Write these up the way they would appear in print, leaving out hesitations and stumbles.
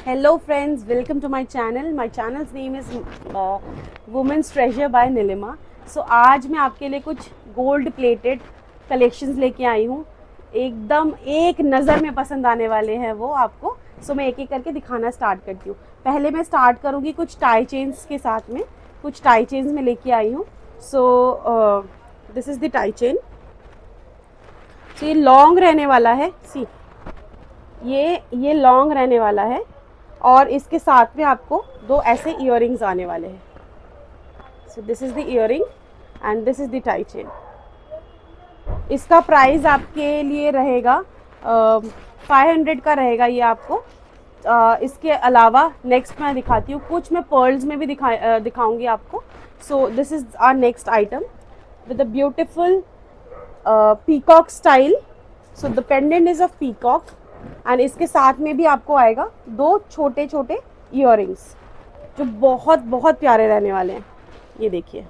Hello friends, welcome to my channel. My channel's name is Women's Treasure by Nilima. So आज मैं आपके लिए कुछ गोल्ड प्लेटेड कलेक्शंस लेके आई हूँ. एकदम एक नज़र में पसंद आने वाले हैं वो आपको. सो मैं एक एक करके दिखाना स्टार्ट करती हूँ. पहले मैं स्टार्ट करूँगी कुछ टाई चेन्स के साथ में. कुछ टाई चेन्स में लेके आई हूँ. सो this is the tie chain. तो ये लॉन्ग रहने वाला है. सी ये लॉन्ग रहने वाला है और इसके साथ में आपको दो ऐसे इयररिंग्स आने वाले हैं. सो this is the earring and this is the tie chain. इसका प्राइस आपके लिए रहेगा 500 का रहेगा ये आपको. इसके अलावा नेक्स्ट मैं दिखाती हूँ. कुछ मैं पर्ल्स में भी दिखाऊंगी आपको. So this is our next item with a beautiful peacock style. So the pendant is of peacock and इसके साथ में भी आपको आएगा दो छोटे छोटे इयररिंग्स जो बहुत बहुत प्यारे रहने वाले हैं. ये देखिए,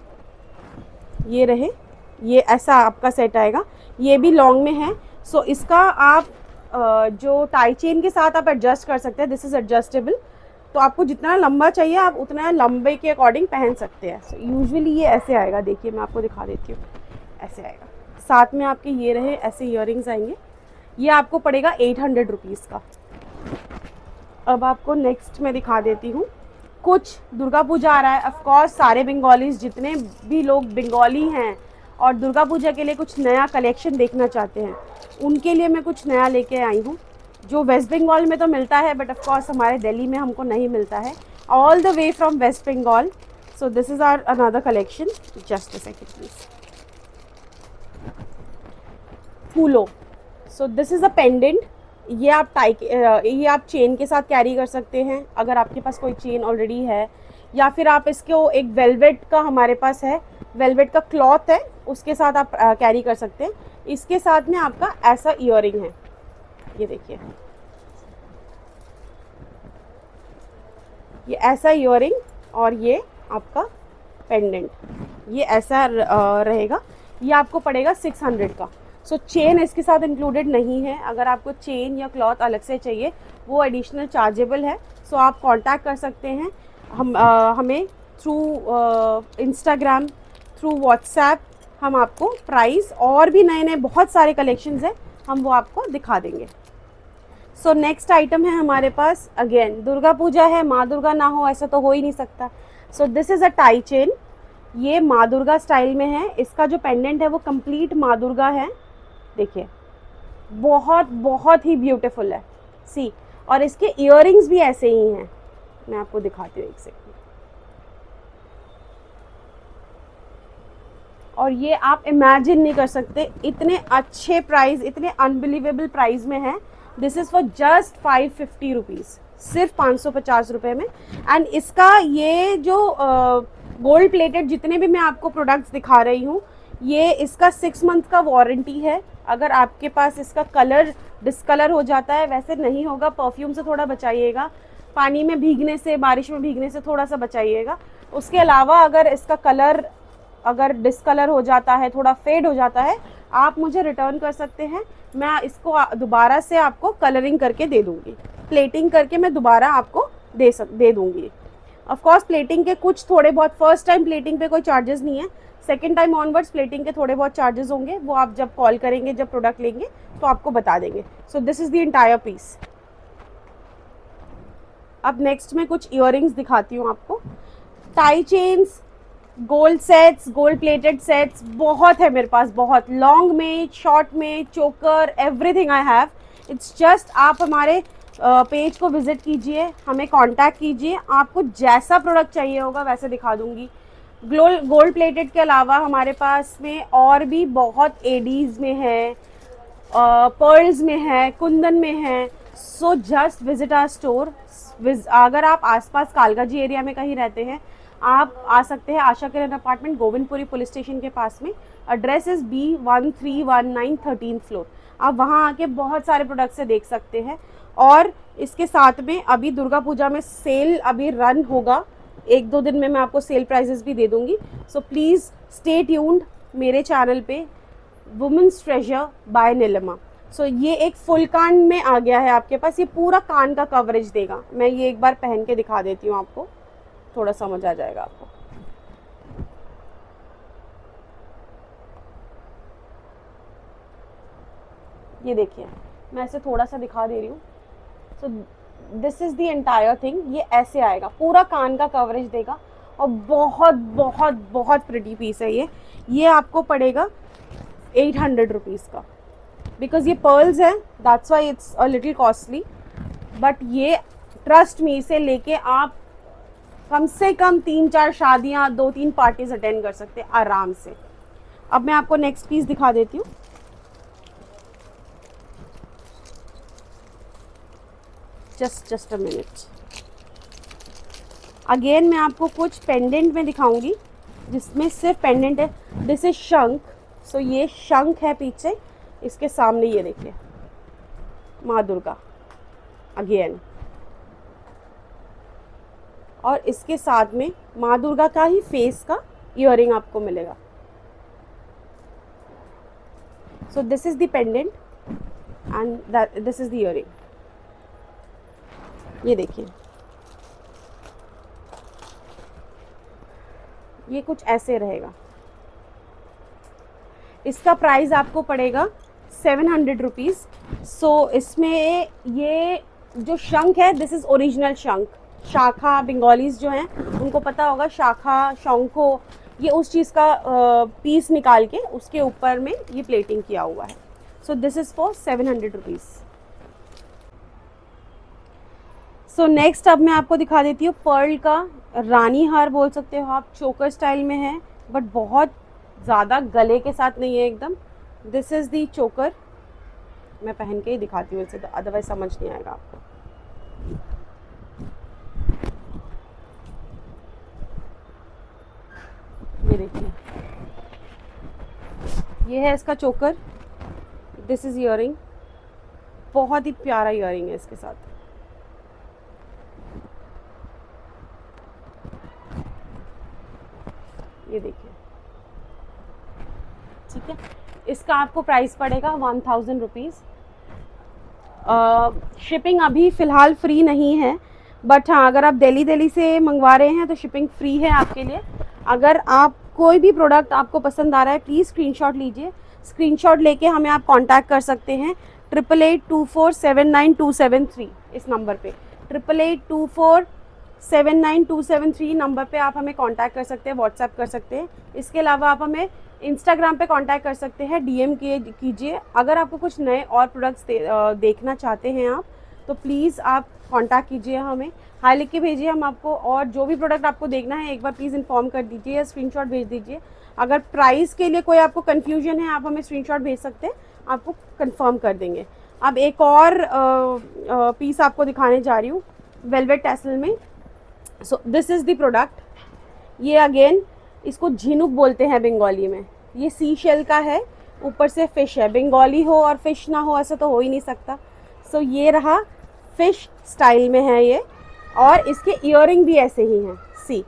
ये रहे. ये ऐसा आपका सेट आएगा. ये भी लॉन्ग में है. सो इसका आप जो टाई चेन के साथ आप एडजस्ट कर सकते हैं. This is adjustable. तो आपको जितना लंबा चाहिए आप उतना लंबे के अकॉर्डिंग पहन सकते हैं. सो यूजुअली ये ऐसे आएगा. देखिए, मैं आपको दिखा देती हूँ. ऐसे आएगा. साथ में आपके ये रहे ऐसे इयररिंग्स आएंगे. ये आपको पड़ेगा 800 रुपीज़ का. अब आपको नेक्स्ट मैं दिखा देती हूँ. कुछ दुर्गा पूजा आ रहा है. ऑफ कोर्स सारे बंगालीज, जितने भी लोग बंगाली हैं और दुर्गा पूजा के लिए कुछ नया कलेक्शन देखना चाहते हैं, उनके लिए मैं कुछ नया लेके आई हूँ जो वेस्ट बंगाल में तो मिलता है बट ऑफ कोर्स हमारे दिल्ली में हमको नहीं मिलता है. All the way from West Bengal. So this is our another collection. Just a second please. फूलो. So this is a pendant. ये आप चेन के साथ कैरी कर सकते हैं अगर आपके पास कोई चेन ऑलरेडी है, या फिर आप इसको एक वेलवेट का हमारे पास है, वेलवेट का क्लॉथ है, उसके साथ आप कैरी कर सकते हैं. इसके साथ में आपका ऐसा इयररिंग है. ये देखिए, ये ऐसा इयररिंग और ये आपका पेंडेंट. ये ऐसा रहेगा. ये आपको पड़ेगा 600 का. सो चेन इसके साथ इंक्लूडेड नहीं है. अगर आपको चेन या क्लॉथ अलग से चाहिए वो एडिशनल चार्जेबल है. सो आप कांटेक्ट कर सकते हैं हमें थ्रू इंस्टाग्राम, थ्रू व्हाट्सएप. हम आपको प्राइस और भी नए नए बहुत सारे कलेक्शंस हैं, हम वो आपको दिखा देंगे. सो नेक्स्ट आइटम है हमारे पास. अगेन दुर्गा पूजा है, माँ दुर्गा ना हो ऐसा तो हो ही नहीं सकता. सो this is a tie chain. ये माँ दुर्गा स्टाइल में है. इसका जो पेंडेंट है वो कंप्लीट माँ दुर्गा है. देखिए, बहुत बहुत ही ब्यूटीफुल है. सी, और इसके इयररिंग्स भी ऐसे ही हैं. मैं आपको दिखाती हूँ एक सेकंड. और ये आप इमेजिन नहीं कर सकते इतने अच्छे प्राइस, इतने अनबिलीवेबल प्राइस में है. This is for just 550 rupees. सिर्फ 550 रुपये में. एंड इसका ये जो गोल्ड प्लेटेड जितने भी मैं आपको प्रोडक्ट्स दिखा रही हूँ, ये इसका 6 मंथ का वारंटी है. अगर आपके पास इसका कलर डिस्कलर हो जाता है, वैसे नहीं होगा. परफ्यूम से थोड़ा बचाइएगा, पानी में भीगने से, बारिश में भीगने से थोड़ा सा बचाइएगा. उसके अलावा अगर इसका कलर अगर डिस्कलर हो जाता है, थोड़ा फेड हो जाता है, आप मुझे रिटर्न कर सकते हैं. मैं इसको दोबारा से आपको कलरिंग करके दे दूँगी. प्लेटिंग करके मैं दोबारा आपको दे दूँगी. ऑफ कोर्स प्लेटिंग के कुछ थोड़े बहुत, फर्स्ट टाइम प्लेटिंग पे कोई चार्जेस नहीं है. सेकेंड टाइम ऑनवर्ड्स प्लेटिंग के थोड़े बहुत चार्जेस होंगे. वो आप जब कॉल करेंगे, जब प्रोडक्ट लेंगे तो आपको बता देंगे. So this is the entire piece. अब नेक्स्ट में कुछ इयररिंग्स दिखाती हूँ आपको. Tie chains, gold sets, gold plated sets बहुत है मेरे पास. बहुत लॉन्ग में, शॉर्ट में, चोकर, everything I have. It's just आप हमारे पेज को विजिट कीजिए, हमें कांटेक्ट कीजिए. आपको जैसा प्रोडक्ट चाहिए होगा वैसे दिखा दूंगी. गोल्ड प्लेटेड के अलावा हमारे पास में और भी बहुत एडीज में है, पर्ल्स में है, कुंदन में है. So just visit our store. अगर आप आसपास कालकाजी एरिया में कहीं रहते हैं, आप आ सकते हैं Asha Kiran apartment, Govindpuri police station के पास में. Address is B1319 13th floor. आप वहाँ आके बहुत सारे प्रोडक्ट्स से देख सकते हैं. और इसके साथ में अभी दुर्गा पूजा में सेल अभी रन होगा. 1-2 दिन में मैं आपको सेल प्राइजेस भी दे दूँगी. सो प्लीज़ स्टे ट्यून्ड मेरे चैनल पे, वुमेन्स ट्रेजर बाय नीलिमा. सो ये एक फुल कान में आ गया है आपके पास, ये पूरा कान का कवरेज देगा। मैं ये एक बार पहन के दिखा देती हूँ आपको, थोड़ा समझ आ जाएगा आपको। ये देखिए, मैं ऐसे थोड़ा सा दिखा दे रही हूँ। सो this is the entire thing, ये ऐसे आएगा, पूरा कान का कवरेज देगा और बहुत बहुत बहुत प्रिटी पीस है ये आपको पड़ेगा 800 रुपीज़ का। बिकॉज ये पर्ल्स है, that's why it's a little costly, but ये ट्रस्ट मी, इसे लेके आप कम से कम 3-4 शादियाँ, 2-3 पार्टीज अटेंड कर सकते हैं आराम से। अब मैं आपको नेक्स्ट पीस दिखा देती हूँ। Just a minute. अगेन मैं आपको कुछ पेंडेंट में दिखाऊंगी जिसमें सिर्फ पेंडेंट है। दिस इज शंख, सो ये शंख है पीछे, इसके सामने ये देखिए माँ दुर्गा अगेन, और इसके साथ में माँ दुर्गा का ही फेस का ईयरिंग आपको मिलेगा। So this is the pendant and this is the earring. ये देखिए, ये कुछ ऐसे रहेगा। इसका प्राइस आपको पड़ेगा 700 रुपीज़। सो इसमें ये जो शंख है, दिस इज़ ओरिजिनल शंख। शाखा बंगालीज जो हैं उनको पता होगा, शाखा शंखो, ये उस चीज़ का पीस निकाल के उसके ऊपर में ये प्लेटिंग किया हुआ है। सो this is for 700 rupees. So next अब मैं आपको दिखा देती हूँ पर्ल का रानी हार बोल सकते हो आप, चोकर स्टाइल में है बट बहुत ज़्यादा गले के साथ नहीं है एकदम। दिस इज़ दी चोकर, मैं पहन के ही दिखाती हूँ इसे, तो अदरवाइज समझ नहीं आएगा आपको। ये देखिए, ये है इसका चोकर, दिस इज़ ईयरिंग, बहुत ही प्यारा ईयरिंग है इसके साथ। ये देखिए, ठीक है, इसका आपको प्राइस पड़ेगा 1000 रुपीज़। शिपिंग अभी फ़िलहाल फ्री नहीं है, बट हाँ अगर आप दिल्ली से मंगवा रहे हैं तो शिपिंग फ्री है आपके लिए। अगर आप कोई भी प्रोडक्ट आपको पसंद आ रहा है, प्लीज़ स्क्रीनशॉट लीजिए, स्क्रीनशॉट लेके हमें आप कांटेक्ट कर सकते हैं 8882479273 इस नंबर पे, 8882479273 नंबर पे आप हमें कांटेक्ट कर सकते हैं, व्हाट्सएप कर सकते हैं। इसके अलावा आप हमें इंस्टाग्राम पे कांटेक्ट कर सकते हैं, डीएम कीजिए। अगर आपको कुछ नए और प्रोडक्ट्स देखना चाहते हैं आप, तो प्लीज़ आप कांटेक्ट कीजिए, हमें हाई लिख के भेजिए हम आपको, और जो भी प्रोडक्ट आपको देखना है एक बार प्लीज़ इन्फॉर्म कर दीजिए या स्क्रीनशॉट भेज दीजिए। अगर प्राइस के लिए कोई आपको कन्फ्यूजन है, आप हमें स्क्रीनशॉट भेज सकते हैं, आपको कंफर्म कर देंगे। अब एक और पीस आपको दिखाने जा रही हूँ वेलवेट टैसल में। सो दिस इज़ द प्रोडक्ट। ये अगेन इसको झिनुक बोलते हैं बंगाली में। ये सी शेल का है, ऊपर से फ़िश है। बंगाली हो और फिश ना हो ऐसा तो हो ही नहीं सकता। सो ये रहा, फ़िश स्टाइल में है ये, और इसके ईयरिंग भी ऐसे ही हैं। सी,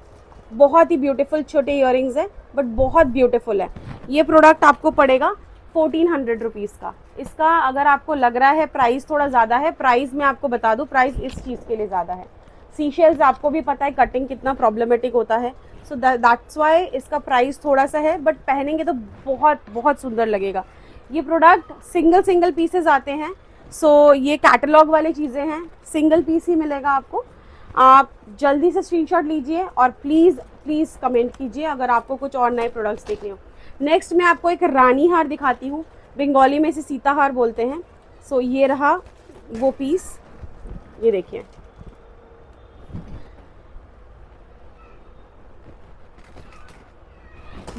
बहुत ही ब्यूटीफुल छोटे ईयरिंग्स हैं बट बहुत ब्यूटीफुल है। ये प्रोडक्ट आपको पड़ेगा 1400 रुपीज़ का। इसका अगर आपको लग रहा है प्राइस थोड़ा ज़्यादा है, प्राइस मैं आपको बता दूँ, प्राइस इस चीज़ के लिए ज़्यादा है। सीशेल्स आपको भी पता है कटिंग कितना प्रॉब्लमेटिक होता है, सो दैट्स वाई इसका प्राइस थोड़ा सा है, बट पहनेंगे तो बहुत बहुत सुंदर लगेगा। ये प्रोडक्ट सिंगल पीसेस आते हैं, सो ये कैटलॉग वाली चीज़ें हैं, सिंगल पीस ही मिलेगा आपको। आप जल्दी से स्क्रीनशॉट लीजिए और प्लीज़ कमेंट कीजिए अगर आपको कुछ और नए प्रोडक्ट्स देखने हो। नेक्स्ट मैं आपको एक रानी हार दिखाती हूँ, बंगाली में इसे सीता हार बोलते हैं। सो ये रहा वो पीस, ये देखिए,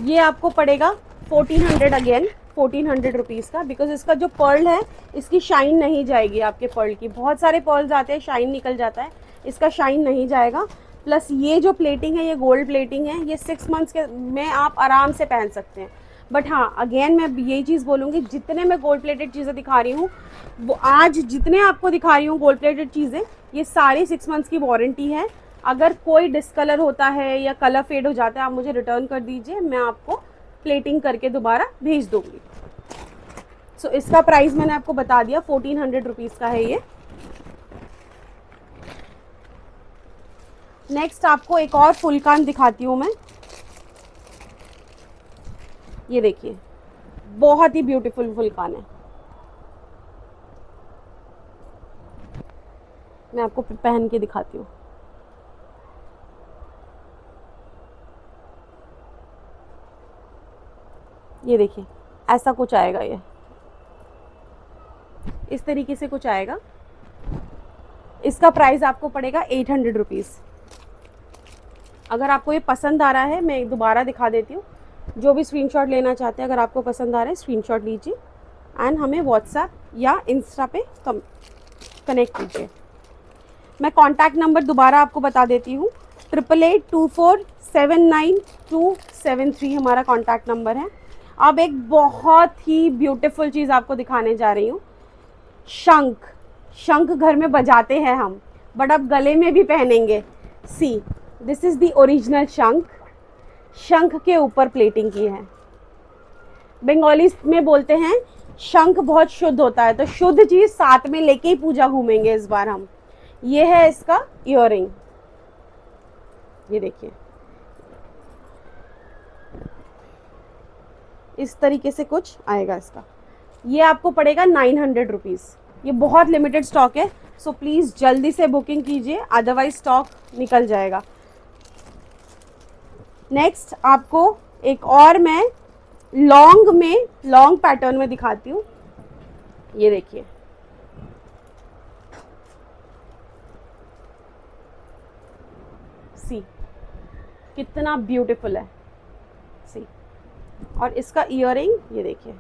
ये आपको पड़ेगा 1400, अगेन 1400 रुपीज़ का। बिकॉज इसका जो पर्ल है, इसकी शाइन नहीं जाएगी आपके पर्ल की। बहुत सारे पर्ल्स आते हैं शाइन निकल जाता है, इसका शाइन नहीं जाएगा। प्लस ये जो प्लेटिंग है, ये गोल्ड प्लेटिंग है, ये 6 मंथ्स के में आप आराम से पहन सकते हैं। बट हाँ अगेन मैं यही चीज़ बोलूँगी, जितने मैं गोल्ड प्लेटेड चीज़ें दिखा रही हूँ, वो आज जितने आपको दिखा रही हूँ गोल्ड प्लेटेड चीज़ें, ये सारी 6 मंथ्स की वारंटी है। अगर कोई डिस्कलर होता है या कलर फेड हो जाता है, आप मुझे रिटर्न कर दीजिए, मैं आपको प्लेटिंग करके दोबारा भेज दूँगी। सो इसका प्राइस मैंने आपको बता दिया, 1400 रुपीज़ का है ये। नेक्स्ट आपको एक और फुल कान दिखाती हूँ मैं। ये देखिए, बहुत ही ब्यूटीफुल फुल कान है। मैं आपको पहन के दिखाती हूँ। ये देखिए, ऐसा कुछ आएगा, ये इस तरीके से कुछ आएगा। इसका प्राइस आपको पड़ेगा 800 रुपीज़। अगर आपको ये पसंद आ रहा है, मैं दोबारा दिखा देती हूँ। जो भी स्क्रीनशॉट लेना चाहते हैं, अगर आपको पसंद आ रहा है स्क्रीनशॉट लीजिए एंड हमें व्हाट्सएप या इंस्टा पे कनेक्ट कीजिए। मैं कॉन्टैक्ट नंबर दोबारा आपको बता देती हूँ, 8824792273 हमारा कॉन्टैक्ट नंबर है। अब एक बहुत ही ब्यूटीफुल चीज़ आपको दिखाने जा रही हूँ। शंख। शंख घर में बजाते हैं हम, बट अब गले में भी पहनेंगे। सी, दिस इज़ द ओरिजिनल शंख। शंख के ऊपर प्लेटिंग की है। बंगाली में बोलते हैं शंख बहुत शुद्ध होता है, तो शुद्ध चीज़ साथ में लेके ही पूजा घूमेंगे इस बार हम। ये है इसका ईयरिंग। ये देखिए, इस तरीके से कुछ आएगा इसका। ये आपको पड़ेगा 900 रुपीज़। ये बहुत लिमिटेड स्टॉक है, सो प्लीज़ जल्दी से बुकिंग कीजिए, अदरवाइज स्टॉक निकल जाएगा। नेक्स्ट आपको एक और मैं लॉन्ग पैटर्न में दिखाती हूँ। ये देखिए, सी कितना ब्यूटीफुल है। सी, और इसका ईयरिंग ये देखिए,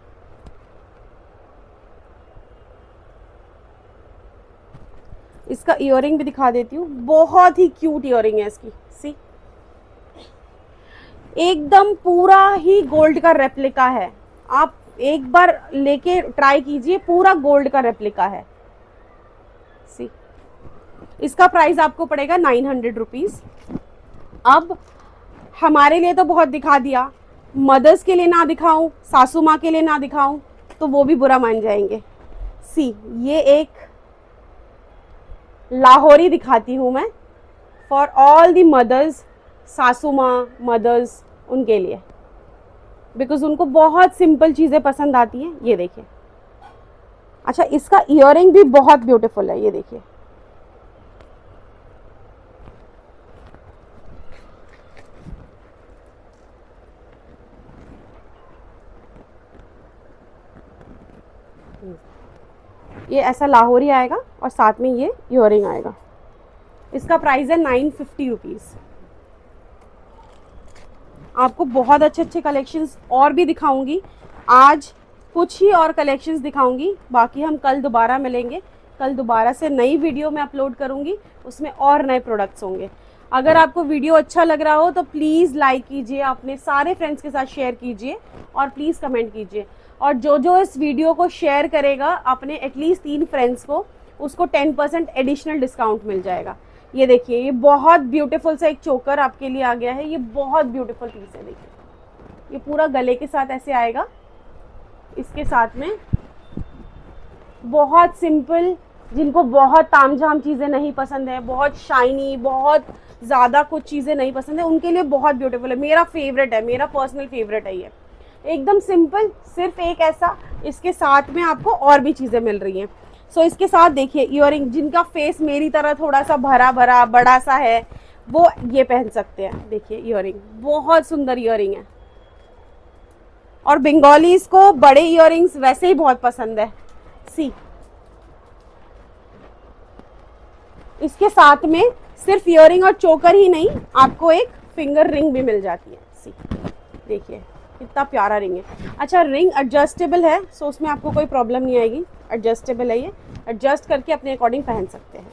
इसका ईयरिंग भी दिखा देती हूँ। बहुत ही क्यूट ईयरिंग है इसकी। सी, एकदम पूरा ही गोल्ड का रेप्लिका है। आप एक बार लेके ट्राई कीजिए, पूरा गोल्ड का रेप्लिका है। सी, इसका प्राइस आपको पड़ेगा 900 रुपीज़। अब हमारे लिए तो बहुत दिखा दिया, मदर्स के लिए ना दिखाऊं, सासू माँ के लिए ना दिखाऊं तो वो भी बुरा मान जाएंगे। सी, ये एक लाहौरी दिखाती हूँ मैं, फॉर ऑल दी मदर्स, सासू माँ मदर्स, उनके लिए, बिकॉज उनको बहुत सिंपल चीज़ें पसंद आती हैं। ये देखिए, अच्छा इसका ईयरिंग भी बहुत ब्यूटीफुल है। ये देखिए, ये ऐसा लाहौरी आएगा और साथ में ये ईयरिंग आएगा। इसका प्राइस है 950 रुपीज़। आपको बहुत अच्छे अच्छे कलेक्शंस और भी दिखाऊंगी। आज कुछ ही और कलेक्शंस दिखाऊंगी, बाकी हम कल दोबारा मिलेंगे। कल दोबारा से नई वीडियो मैं अपलोड करूंगी, उसमें और नए प्रोडक्ट्स होंगे। अगर आपको वीडियो अच्छा लग रहा हो तो प्लीज़ लाइक कीजिए, अपने सारे फ्रेंड्स के साथ शेयर कीजिए और प्लीज़ कमेंट कीजिए। और जो जो इस वीडियो को शेयर करेगा अपने एटलीस्ट 3 फ्रेंड्स को, उसको 10% एडिशनल डिस्काउंट मिल जाएगा। ये देखिए, ये बहुत ब्यूटीफुल सा एक चोकर आपके लिए आ गया है। ये बहुत ब्यूटीफुल पीस है। देखिए, ये पूरा गले के साथ ऐसे आएगा। इसके साथ में बहुत सिंपल, जिनको बहुत तामझाम चीज़ें नहीं पसंद है, बहुत शाइनी, बहुत ज़्यादा कुछ चीज़ें नहीं पसंद है, उनके लिए बहुत ब्यूटीफुल है। मेरा फेवरेट है, मेरा पर्सनल फेवरेट है। ये एकदम सिंपल, सिर्फ एक ऐसा, इसके साथ में आपको और भी चीज़ें मिल रही हैं। सो इसके साथ देखिए ईयरिंग, जिनका फेस मेरी तरह थोड़ा सा भरा भरा बड़ा सा है, वो ये पहन सकते हैं। देखिए ईयरिंग, बहुत सुंदर ईयरिंग है। और बंगालीज को बड़े ईयरिंग्स वैसे ही बहुत पसंद है। सी, इसके साथ में सिर्फ ईयरिंग और चोकर ही नहीं, आपको एक फिंगर रिंग भी मिल जाती है। सी, देखिए कितना प्यारा रिंग है। अच्छा, रिंग एडजस्टेबल है, सो उसमें आपको कोई प्रॉब्लम नहीं आएगी। एडजस्टेबल है, ये एडजस्ट करके अपने अकॉर्डिंग पहन सकते हैं।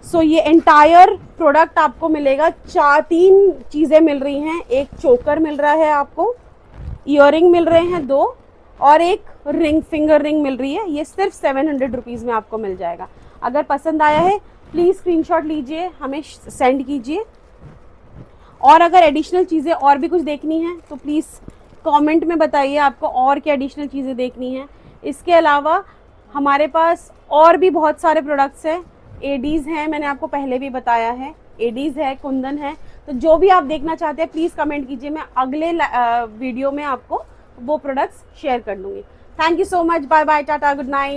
सो ये एंटायर प्रोडक्ट आपको मिलेगा, 3 चीज़ें मिल रही हैं। एक चोकर मिल रहा है आपको, ईयरिंग मिल रहे हैं 2, और एक रिंग, फिंगर रिंग मिल रही है। ये सिर्फ 700 रुपीज़ में आपको मिल जाएगा। अगर पसंद आया है प्लीज़ स्क्रीनशॉट लीजिए, हमें सेंड कीजिए। और अगर एडिशनल चीज़ें और भी कुछ देखनी है तो प्लीज़ कमेंट में बताइए आपको और क्या एडिशनल चीज़ें देखनी है। इसके अलावा हमारे पास और भी बहुत सारे प्रोडक्ट्स हैं। एडीज़ हैं, मैंने आपको पहले भी बताया है, एडीज़ है, कुंदन है। तो जो भी आप देखना चाहते हैं प्लीज़ कमेंट कीजिए, मैं अगले वीडियो में आपको वो प्रोडक्ट्स शेयर कर दूँगी। Thank you so much, bye bye, tata, good night.